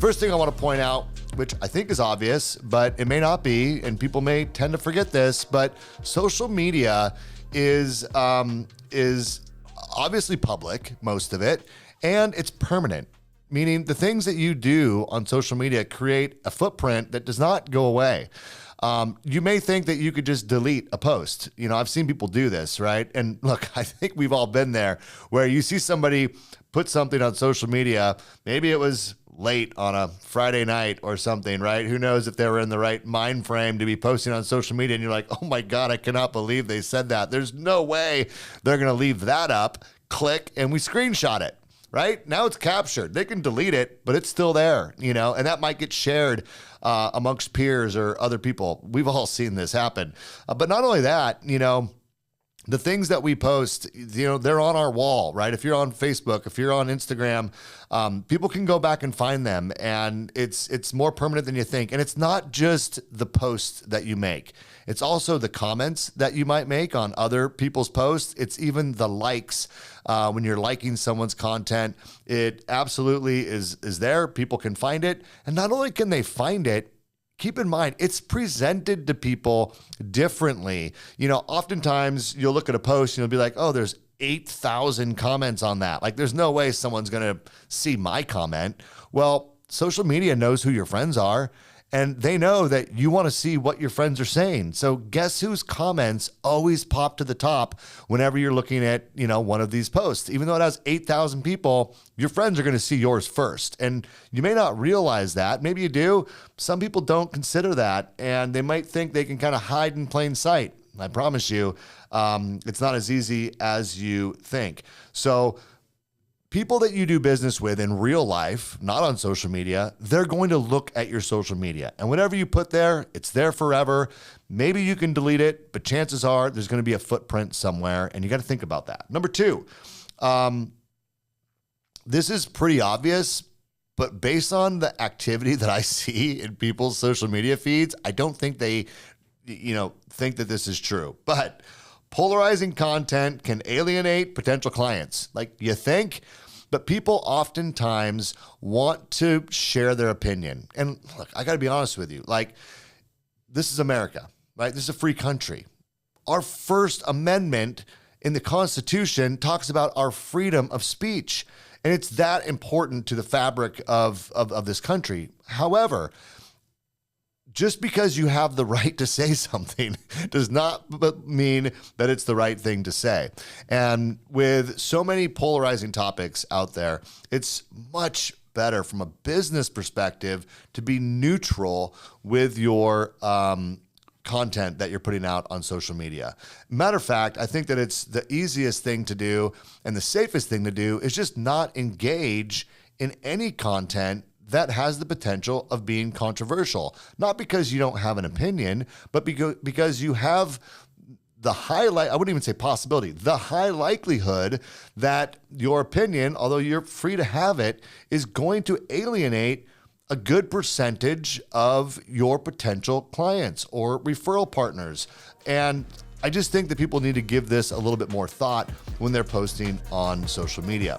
First thing I want to point out, which I think is obvious, but it may not be, and people may tend to forget this, but social media is obviously public, most of it, and it's permanent. Meaning the things that you do on social media create a footprint that does not go away. You may think that you could just delete a post. You know, I've seen people do this, right? And look, I think we've all been there where you see somebody put something on social media. Maybe it was late on a Friday night or something, right? Who knows if they were in the right mind frame to be posting on social media, and you're like, oh my God, I cannot believe they said that. There's no way they're going to leave that up. Click, and we screenshot it. Right? Now it's captured. They can delete it, but it's still there, you know, and that might get shared amongst peers or other people. We've all seen this happen. But not only that, you know, the things that we post, you know, they're on our wall, right? If you're on Facebook, if you're on Instagram, people can go back and find them, and it's more permanent than you think. And it's not just the posts that you make. It's also the comments that you might make on other people's posts. It's even the likes when you're liking someone's content. It absolutely is there. People can find it. And not only can they find it, keep in mind, it's presented to people differently. You know, oftentimes you'll look at a post and you'll be like, oh, there's 8,000 comments on that. Like, there's no way someone's going to see my comment. Well, social media knows who your friends are, and they know that you want to see what your friends are saying. So guess whose comments always pop to the top whenever you're looking at, you know, one of these posts. Even though it has 8,000 people, your friends are going to see yours first. And you may not realize that. Maybe you do. Some people don't consider that, and they might think they can kind of hide in plain sight. I promise you, it's not as easy as you think. So people that you do business with in real life, not on social media, they're going to look at your social media. And whatever you put there, it's there forever. Maybe you can delete it, but chances are there's going to be a footprint somewhere, and you got to think about that. Number two, this is pretty obvious, but based on the activity that I see in people's social media feeds, I don't think they, you know, think that this is true. But polarizing content can alienate potential clients. Like, you think? But people oftentimes want to share their opinion. And look, I got to be honest with you. Like, this is America, right? This is a free country. Our First Amendment in the Constitution talks about our freedom of speech. And it's that important to the fabric of this country. However, just because you have the right to say something does not mean that it's the right thing to say. And with so many polarizing topics out there, it's much better from a business perspective to be neutral with your content that you're putting out on social media. Matter of fact, I think that it's the easiest thing to do and the safest thing to do is just not engage in any content that has the potential of being controversial. Not because you don't have an opinion, but because you have the I wouldn't even say possibility, the high likelihood that your opinion, although you're free to have it, is going to alienate a good percentage of your potential clients or referral partners. And I just think that people need to give this a little bit more thought when they're posting on social media.